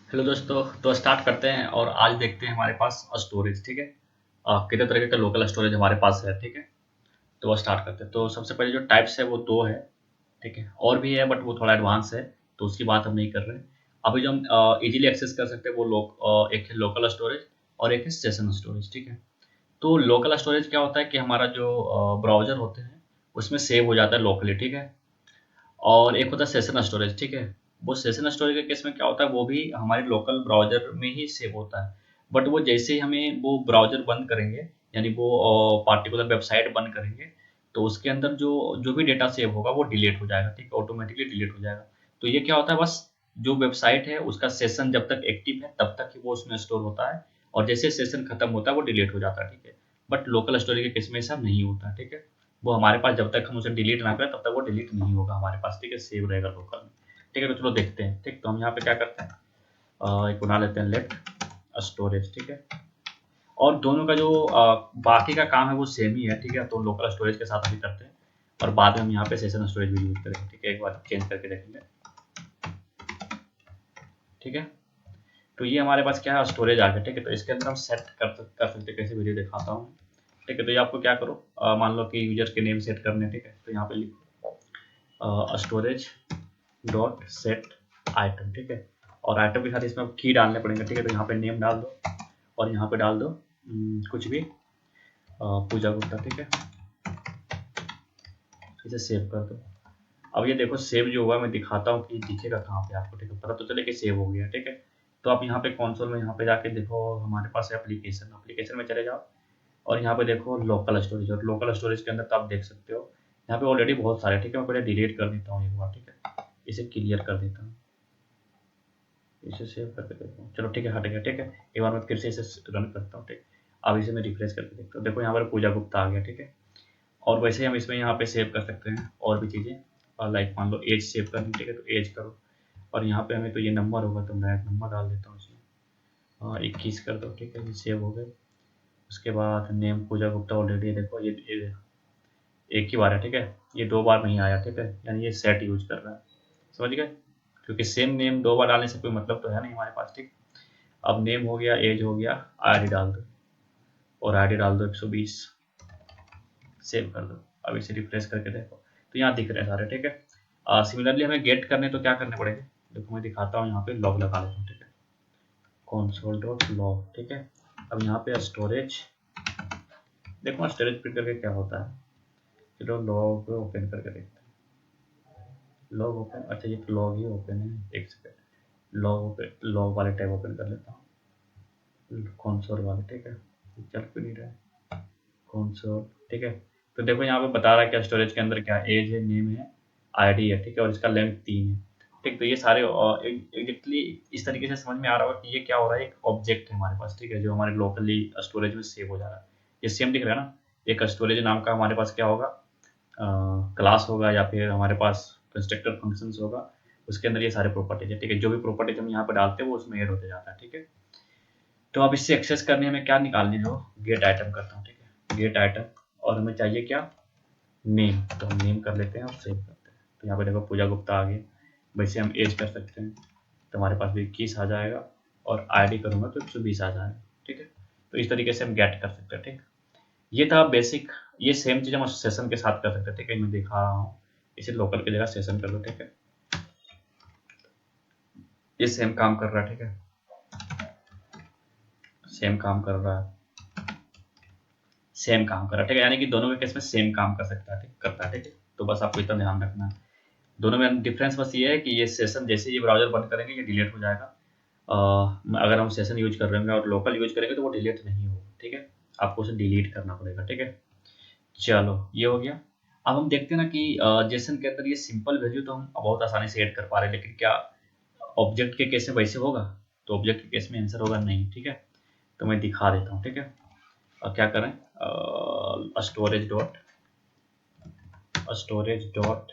Hello दोस्तों। तो start करते हैं और आज देखते हैं हमारे पास स्टोरेज। ठीक है, कितने तरह का लोकल स्टोरेज हमारे पास है। ठीक है, तो स्टार्ट करते हैं। तो सबसे पहले जो टाइप्स है वो दो है। ठीक है, और भी है बट वो थोड़ा एडवांस है, तो उसकी बात हम नहीं कर रहे हैं। अभी जो हम इजीली एक्सेस कर सकते हैं वो एक है लोकल स्टोरेज और एक है सेशन स्टोरेज। ठीक है, तो लोकल स्टोरेज क्या होता है कि हमारा जो ब्राउज़र होते हैं उसमें सेव हो जाता है लोकली। ठीक है, और एक होता है सेशन स्टोरेज। ठीक है, वो सेशन स्टोरेज के केस में क्या होता है, वो भी हमारे लोकल ब्राउज़र में ही सेव होता है। बट वो जैसे ही हमें वो ब्राउज़र बंद करेंगे, यानी वो पार्टिकुलर वेबसाइट बंद करेंगे, तो उसके अंदर जो जो भी डेटा सेव होगा वो डिलीट हो जाएगा। ठीक है, ऑटोमेटिकली डिलीट हो जाएगा। तो ये क्या होता है, बस जो वेबसाइट है उसका सेशन जब तक एक्टिव है तब तक ही वो उसमें स्टोर होता है, और जैसे सेशन खत्म होता है वो डिलीट हो जाता है। ठीक है, बट लोकल स्टोरेज के केस में ऐसा नहीं होता। ठीक है, वो हमारे पास जब तक हम उसे डिलीट ना करें तब तक वो डिलीट नहीं होगा हमारे पास। ठीक है, सेव रहेगा लोकल में। ठीक है, तो चलो देखते हैं। ठीक, तो हम यहाँ पे क्या करते हैं, एक बना लेते हैं लेफ्ट स्टोरेज। ठीक है, और दोनों का जो बाकी का काम है वो सेम ही है। ठीक है, तो लोकल स्टोरेज के साथ अभी करते हैं और बाद में हम यहाँ पे सेशन स्टोरेज भी यूज करेंगे। ठीक है, एक बार चेंज करके देखेंगे। ठीक है, तो ये हमारे पास क्या है, स्टोरेज आ गया। ठीक है, तो इसके अंदर हम सेट कर सकते हैं। कैसे वीडियो दिखाता हूँ। ठीक है, तो ये आपको क्या करो, मान लो कि यूजर के नेम सेट करने। ठीक है, तो यहाँ पे लिखो स्टोरेज डॉट सेट आइटम। ठीक है, और आइटम के साथ इसमें की डालने पड़ेंगे। ठीक है, तो यहाँ पे नेम डाल दो और यहाँ पे डाल दो कुछ भी, पूजा गुप्ता। ठीक है, इसे सेव कर दो। अब ये देखो सेव जो हुआ, मैं दिखाता हूँ कि दिखेगा कहाँ पे आपको। ठीक है, पता तो चले कि सेव हो गया। ठीक है, तो आप यहाँ पे कंसोल में यहाँ पे जाके देखो, हमारे पास है एप्लीकेशन। एप्लीकेशन में चले जाओ और यहाँ पे देखो लोकल स्टोरेज, और लोकल स्टोरेज के अंदर तो आप देख सकते हो यहाँ पे ऑलरेडी बहुत सारे। ठीक है, मैं पहले डिलीट कर देता हूँ एक बार। ठीक है, इसे क्लियर कर देता हूँ, इसे सेव करके देखता हूँ। चलो ठीक है, हट गया। ठीक है, एक बार मैं फिर से इसे रन करता हूँ। ठीक, अब इसे मैं रिफ्रेश करके देखता हूँ। देखो यहाँ पर पूजा गुप्ता आ गया। ठीक है, और वैसे ही हम इसमें यहाँ पे सेव कर सकते हैं और भी चीज़ें, और लाइक मान लो एज सेव करनी। ठीक है, तो एज करो, और यहाँ पे हमें तो ये नंबर होगा तो मैं नंबर डाल देता हूँ इसमें, 21 कर दो। ठीक है, ये सेव हो गए। उसके बाद नेम पूजा गुप्ता ऑलरेडी देखो ये एक ही बार है। ठीक है, ये दो बार नहीं आया। ठीक है, यानी ये सेट यूज कर रहा है। समझ गए, क्योंकि सेम नेम दो बार डालने से कोई मतलब तो है नहीं हमारे पास। ठीक, अब नेम हो गया, एज हो गया, आईडी डाल दो, और आईडी डाल दो 120, सेव कर दो। अब इसे रिफ्रेश करके देखो तो यहाँ दिख रहे हैं सारे। ठीक है, सिमिलरली हमें गेट करने तो क्या करने पड़ेंगे, देखो मैं दिखाता हूँ। यहाँ पे लॉग लगा लेता हूँ। ठीक है, console डॉट लॉग। ठीक है, अब यहाँ पे स्टोरेज, देखो स्टोरेज प्रिंट करके क्या होता है। चलो लॉग ओपन करके देखते हैं। लॉग ओपन, अच्छा ये लॉग ही ओपन है, एक सेकेंड। लॉग ओपन, लॉग वाले टैब ओपन कर लेता हूँ, कंसोल वाले। ठीक है, चल क्यों नहीं रहा है कंसोल। ठीक है, तो देखो यहाँ पे बता रहा है क्या स्टोरेज के अंदर क्या एज है, नेम है, आईडी है। ठीक है, और इसका लेंथ 3 है। ठीक, तो ये सारे एग्जैक्टली इस तरीके से समझ में आ रहा होगा कि ये क्या हो रहा है, एक ऑब्जेक्ट है हमारे पास। ठीक है, जो हमारे लोकली स्टोरेज में सेव हो जा रहा है। ये सेम दिख रहा है ना, एक स्टोरेज नाम का हमारे पास क्या होगा, क्लास होगा, या फिर हमारे पास कंस्ट्रक्टर फंक्शंस होगा, उसके अंदर ये सारे प्रॉपर्टीज है। ठीक है, जो भी प्रॉपर्टीज हम यहाँ पे डालते हैं वो उसमें ऐड होते जाता है। ठीक है, तो अब इससे एक्सेस करने में क्या निकालनी, जो गेट आइटम करता हूँ। ठीक है, गेट आइटम, और हमें चाहिए क्या, नेम। तो हम नेम कर लेते हैं और सेव करते हैं। तो यहाँ पे देखो पूजा गुप्ता आ गई। वैसे हम एज कर सकते हैं, तो हमारे पास भी 21 आ जाएगा, और आईडी करूँगा तो 120 आ जाएगा। ठीक है, तो इस तरीके से हम गेट कर सकते हैं। ठीक, ये था बेसिक। ये सेम चीज़ हम सेशन के साथ कर सकते हैं। ठीक है, मैं दिखा रहा हूँ, इसे लोकल की जगह सेशन कर दो। ठीक है, ये सेम काम कर रहा है। ठीक है, सेम काम कर रहा है, सेम काम कर रहा है। ठीक है, यानी कि दोनों के केस में सेम काम कर सकता है। ठीक, करता है। ठीक है, तो बस आपको इतना ध्यान रखना है। दोनों में डिफरेंस बस ये है कि ये सेशन जैसे ये ब्राउजर बंद करेंगे ये डिलीट हो जाएगा। अगर हम सेशन यूज कर रहे हैं और लोकल यूज करेंगे तो वो डिलीट नहीं होगा। ठीक है, आपको उसे डिलीट करना पड़ेगा। ठीक है, चलो ये हो गया। अब हम देखते हैं ना कि जेसन के अंदर ये सिंपल वैल्यू तो हम बहुत आसानी से ऐड कर पा रहे हैं, लेकिन क्या ऑब्जेक्ट के केस में वैसे होगा, तो ऑब्जेक्ट के केस में आंसर होगा नहीं। ठीक है, तो मैं दिखा देता हूँ। ठीक है, क्या करें, स्टोरेज डॉट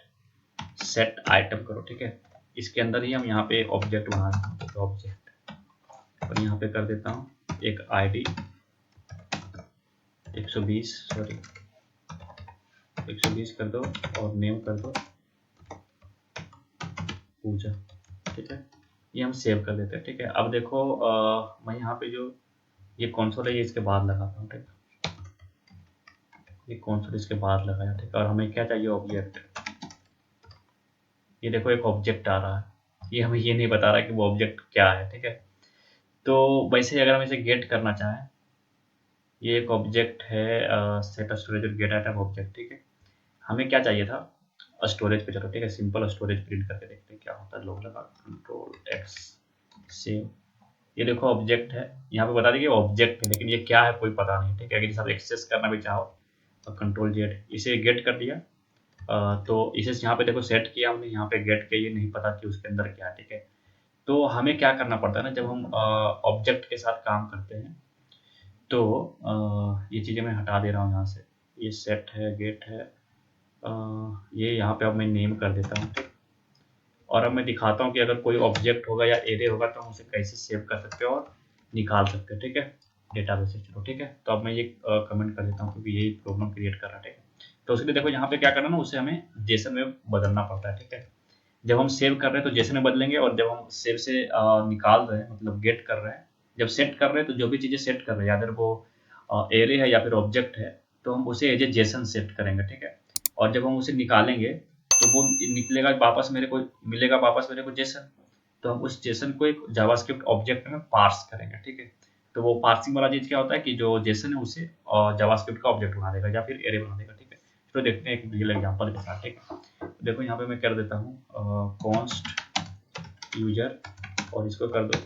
सेट आइटम करो। ठीक है, इसके अंदर ही हम यहाँ पे ऑब्जेक्ट बना देते हैं, ऑब्जेक्ट, और यहाँ पे कर देता हूँ एक आईडी 120, सॉरी 120 कर दो, और नेम कर दो पूजा। ठीक है, ये हम सेव कर देते हैं। ठीक है, अब देखो मैं यहाँ पे जो ये कंसोल है ये इसके बाद लगाता हूँ। ठीक है, ये कंसोल इसके बाद लगाया। ठीक है, और हमें क्या चाहिए, ऑब्जेक्ट। ये देखो एक ऑब्जेक्ट आ रहा है, ये हमें ये नहीं बता रहा कि वो ऑब्जेक्ट क्या है। ठीक है, तो वैसे अगर हम इसे गेट करना चाहें, ये एक ऑब्जेक्ट है सेट स्टोरेज और गेट आइटम ऑब्जेक्ट। ठीक है, हमें क्या चाहिए था, स्टोरेज पे चलो। ठीक है, सिंपल स्टोरेज प्रिंट करके देखते हैं क्या होता है। लोग लगा कंट्रोल एक्स सेव। ये देखो ऑब्जेक्ट है, यहाँ पे बता देंगे ऑब्जेक्ट है, लेकिन ये क्या है कोई पता नहीं। ठीक है, अगर जैसे आप एक्सेस करना भी चाहो तो कंट्रोल जेड, इसे गेट कर दिया। तो इसे यहाँ पे देखो सेट किया हमने, यहाँ पे गेट के, ये नहीं पता कि उसके अंदर क्या है। ठीक है, तो हमें क्या करना पड़ता है ना, जब हम ऑब्जेक्ट के साथ काम करते हैं तो ये चीज़ें मैं हटा दे रहा हूँ यहाँ से। ये सेट है, गेट है, ये यहाँ पे अब मैं नेम कर देता हूँ। ठीक, और अब मैं दिखाता हूँ कि अगर कोई ऑब्जेक्ट होगा या एरे होगा तो हम उसे कैसे सेव कर सकते हैं और निकाल सकते हैं। ठीक है, डेटाबेस से। चलो ठीक है, तो अब मैं ये कमेंट कर देता हूँ क्योंकि यही प्रॉब्लम क्रिएट कर रहा है। ठीक है, तो उसके लिए देखो यहाँ पे क्या करना ना, उसे हमें जेसन में बदलना पड़ता है। ठीक है, जब हम सेव कर रहे हैं तो जेसन में बदलेंगे, और जब हम सेव से निकाल रहे हैं मतलब गेट कर रहे हैं, जब सेट कर रहे हैं तो जो भी चीज़ें सेट कर रहे हैं, अगर वो एरे है या फिर ऑब्जेक्ट है तो हम उसे एज ए जेसन सेट करेंगे। ठीक है, और जब हम उसे निकालेंगे तो वो निकलेगा वापस मेरे को, मिलेगा वापस मेरे को जेसन। तो हम उस जेसन को एक जावास्क्रिप्ट ऑब्जेक्ट में पार्स करेंगे। ठीक है, तो वो पार्सिंग वाला चीज क्या होता है कि जो जेसन है उसे जावास्क्रिप्ट का ऑब्जेक्ट बना देगा या फिर एरे बना देगा। ठीक है, तो देखते हैं एक रियल एग्जांपल के साथ। ठीक है, देखो यहाँ पे मैं कर देता हूँ कॉन्स्ट यूजर, और इसको कर दो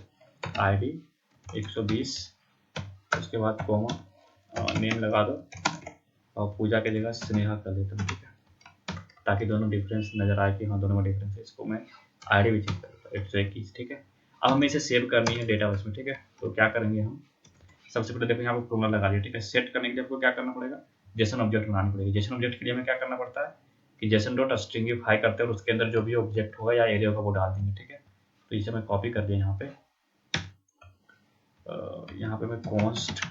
आईडी 120, उसके बाद कोमा, नेम लगा दो, और पूजा की जगह स्नेहा कर देता हूँ। ठीक है, ताकि दोनों डिफरेंस नजर आए कि हाँ दोनों में डिफरेंस है। इसको मैं आईडी भी चेक करता हूँ 121। ठीक है, अब हमें इसे सेव करनी है डेटाबेस में। ठीक है, तो क्या करेंगे हम, सबसे पहले देखो यहाँ पे फॉर्मूला लगा लिया। ठीक है, सेट करने के लिए आपको क्या करना पड़ेगा, जेसन ऑब्जेक्ट बनानी पड़ेगी। जेसन ऑब्जेक्ट के लिए हमें क्या करना पड़ता है कि जेसन डॉट स्ट्रिंगिफाई करते हैं और उसके अंदर जो भी ऑब्जेक्ट होगा या एरिया होगा वो डाल देंगे। ठीक है, तो इसे मैं कॉपी कर दिया यहाँ पे, यहाँ पे मैं कॉन्स्ट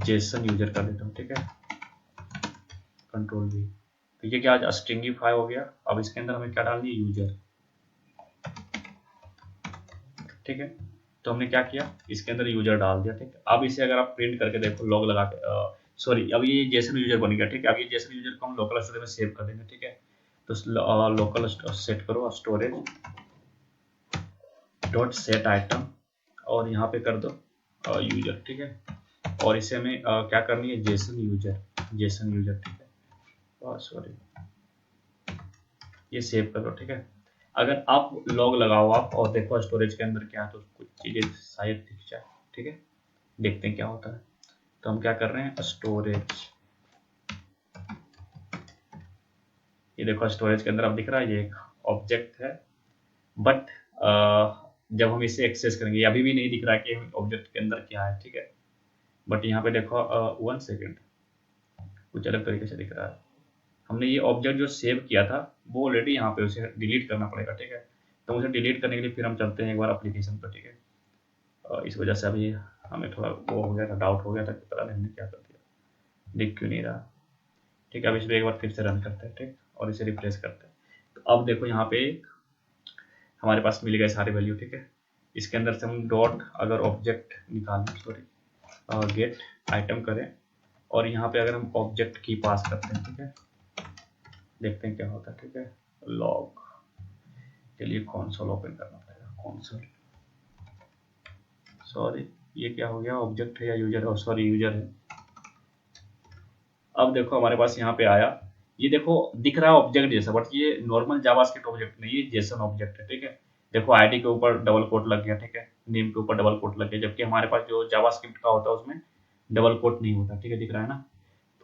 जेसन यूजर कर देता हूँ। ठीक है, कंट्रोल वी, तो ये क्या आज स्ट्रिंगिफाई हो गया। अब इसके अंदर हमें क्या डालनी है, यूजर। ठीक है, तो हमने क्या किया, इसके अंदर यूजर डाल दिया। ठीक है, अब इसे अगर आप प्रिंट करके देखो लॉग लगा के, सॉरी अब ये जेसन यूजर बन गया। ठीक है, अब ये जेसन यूजर को हम लोकल स्टोरेज में सेव कर देंगे। ठीक है, तो लोकल सेट करो स्टोरेज डॉट सेट आइटम, और यहाँ पे कर दो यूजर। ठीक है, और इसे हमें क्या करनी है, जेसन यूजर, जेसन यूजर। ठीक है, सॉरी ये सेव कर दो। ठीक है, अगर आप लॉग लगाओ आप और देखो स्टोरेज के अंदर क्या है तो कुछ चीजें शायद दिख जाए। ठीक है, देखते हैं क्या होता है। तो हम क्या कर रहे हैं, स्टोरेज, ये देखो स्टोरेज के अंदर अब दिख रहा है ये एक ऑब्जेक्ट है, बट जब हम इसे एक्सेस करेंगे अभी भी नहीं दिख रहा है कि ऑब्जेक्ट के अंदर क्या है। ठीक है, बट यहाँ पे देखो 1 सेकेंड, कुछ अलग तरीके से दिख रहा है। हमने ये ऑब्जेक्ट जो सेव किया था वो ऑलरेडी यहाँ पे, उसे डिलीट करना पड़ेगा। ठीक है, तो उसे डिलीट करने के लिए फिर हम चलते हैं एक बार एप्लीकेशन पर। ठीक है, इस वजह से अभी हमें थोड़ा वो हो गया था, डाउट हो गया था कि पता नहीं हमने क्या कर दिया, दिख क्यों नहीं रहा। ठीक है, अब इसे एक बार फिर से रन करते हैं। ठीक, और इसे रिफ्रेश करते हैं। तो अब देखो यहाँ पे हमारे पास मिल गए सारे वैल्यू। ठीक है, इसके अंदर से हम डॉट अगर ऑब्जेक्ट निकालें, सॉरी गेट आइटम करें, और यहाँ पे अगर हम ऑब्जेक्ट की पास करते हैं। ठीक है, देखते हैं क्या होता है। ठीक है, लॉग के लिए कंसोल ओपन करना पड़ेगा, कंसोल, सॉरी ये क्या हो गया, ऑब्जेक्ट है या यूजर है, सॉरी यूजर है। अब देखो हमारे पास यहाँ पे आया, ये देखो दिख रहा है ऑब्जेक्ट जैसा, बट ये नॉर्मल जावास्क्रिप्ट ऑब्जेक्ट नहीं, ये जेसन ऑब्जेक्ट है। ठीक है, देखो आईडी के ऊपर डबल कोट लग गया। ठीक है, नेम के ऊपर डबल कोट लग गया, जबकि हमारे पास जो जावास्क्रिप्ट का होता है उसमें डबल कोट नहीं होता। ठीक है, दिख रहा है ना,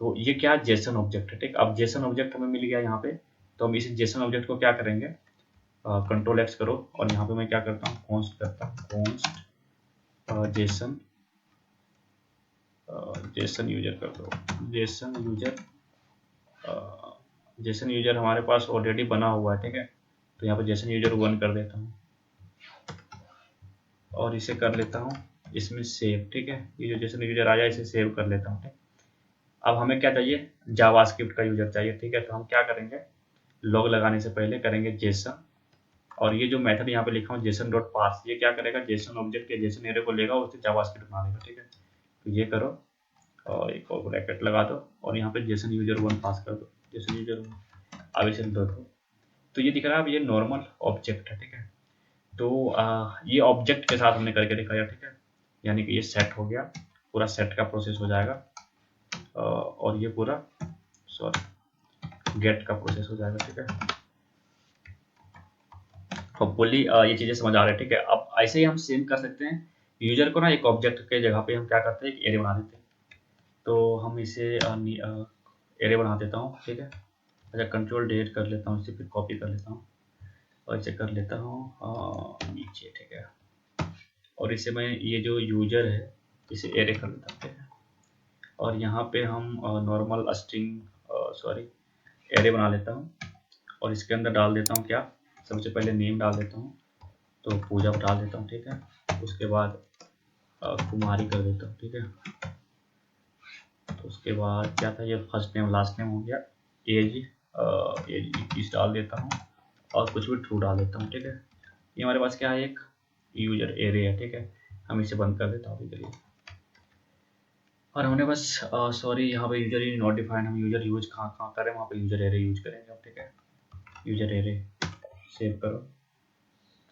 तो ये क्या जेसन ऑब्जेक्ट है। ठीक, अब जेसन ऑब्जेक्ट हमें मिल गया यहाँ पे, तो हम इस जेसन ऑब्जेक्ट को क्या करेंगे, कंट्रोल एक्स करो, और यहाँ पे मैं क्या करता हूँ, कॉन्स्ट करता हूँ, कॉन्स्ट जेसन, जेसन यूजर कर दो, जेसन यूजर, जेसन यूजर हमारे पास ऑलरेडी बना हुआ है। ठीक है, तो यहाँ पे जेसन यूजर 1 कर देता हूँ, और इसे कर लेता हूँ इसमें सेव। ठीक है, ये जो जेसन यूजर आया इसे सेव कर लेता हूँ। ठीक, अब हमें क्या चाहिए, जावास्क्रिप्ट का यूजर चाहिए। ठीक है, तो हम क्या करेंगे, लॉग लगाने से पहले करेंगे जेसन और ये जो मेथड यहाँ पे लिखा हूँ जेसन डॉट पार्स, ये क्या करेगा, जेसन ऑब्जेक्ट के जेसन एरे को लेगा उससे जावास्क्रिप्ट बना देगा। ठीक है, तो ये करो और एक और ब्रैकेट लगा दो और यहाँ पे जेसन यूजर 1 पास कर दो, जेसन यूजर 1 अभी से दो। तो ये दिख रहा है अब ये नॉर्मल ऑब्जेक्ट है। ठीक है, तो ये ऑब्जेक्ट के साथ हमने करके दिखाया। ठीक है, यानी कि ये सेट हो गया, पूरा सेट का प्रोसेस हो जाएगा और ये पूरा गेट का प्रोसेस हो जाएगा। ठीक है, होपफुली ये चीज़ें समझ आ रही है। ठीक है, अब ऐसे ही हम सेम कर सकते हैं यूजर को ना, एक ऑब्जेक्ट के जगह पे हम क्या करते हैं, एक एरे बना देते हैं। तो हम इसे एरे बना देता हूँ। ठीक है, अच्छा कंट्रोल डिलीट कर लेता हूँ, इसे फिर कॉपी कर लेता हूँ और इसे कर लेता हूँ नीचे। ठीक है, और इसे मैं ये जो यूजर है इसे एरे कर लेता हूँ। ठीक है, और यहाँ पे हम नॉर्मल स्ट्रिंग एरे बना लेता हूँ और इसके अंदर डाल देता हूँ क्या, सबसे पहले नेम डाल देता हूँ, तो पूजा डाल देता हूँ। ठीक है, उसके बाद कुमारी कर देता हूँ। ठीक है, तो उसके बाद क्या था, ये फर्स्ट नेम लास्ट नेम हो गया, एज एज डाल देता हूँ और कुछ भी ट्रू डाल देता हूँ। ठीक है, ये हमारे पास क्या है, एक यूजर एरे है। ठीक है, हम इसे बंद कर देता हूँ अभी के लिए। और हमने बस यहाँ पे यूजर नॉट डिफाइंड, हम यूजर यूज कहाँ करें, वहाँ पे यूजर एरे यूज करेंगे अब। ठीक है, यूजर एरे सेव करो,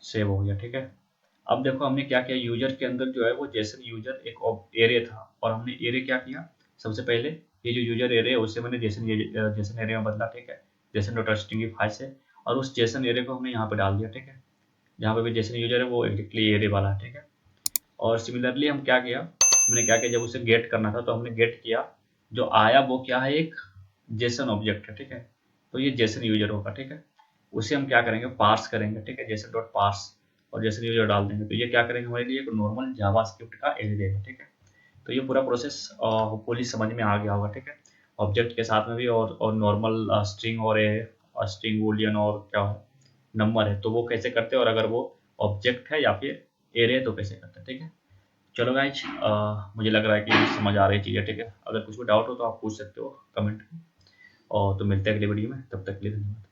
सेव हो गया। ठीक है, अब देखो हमने क्या किया, यूजर के अंदर जो है वो जेसन यूजर एक एरे था और हमने एरे क्या किया, सबसे पहले ये जो यूजर एरे है उसे मैंने जेसन एरे में बदला। ठीक है, जेसन डॉट स्ट्रिंगिफाई से, और उस जेसन एरे को हमने यहाँ पे डाल दिया। ठीक है, जहाँ पे भी जेसन यूजर है वो एग्जैक्टली एरे वाला है। ठीक है, और सिमिलरली हम क्या किया, हमने क्या किया, जब उसे गेट करना था तो हमने गेट किया, जो आया वो क्या है, एक जेसन ऑब्जेक्ट है। ठीक है, तो ये जेसन यूजर होगा। ठीक है, उसे हम क्या करेंगे, पार्स करेंगे। ठीक है, जेसन डॉट पार्स और जेसन यूजर डाल देंगे, तो ये क्या करेंगे, हमारे लिए एक नॉर्मल जावास्क्रिप्ट का एरे देगा। ठीक है, तो ये पूरा प्रोसेस होपफुली समझ में आ गया होगा। ठीक है, ऑब्जेक्ट के साथ में भी और नॉर्मल स्ट्रिंग और स्ट्रिंग बूलियन और क्या है नंबर है, तो वो कैसे करते हैं, और अगर वो ऑब्जेक्ट है या फिर एरे है तो कैसे करते हैं। ठीक है, चलो गाइज, मुझे लग रहा है कि समझ आ रही चीज़ें। ठीक है, अगर कुछ भी डाउट हो तो आप पूछ सकते हो कमेंट में, और तो मिलते हैं अगले वीडियो में, तब तक के लिए धन्यवाद।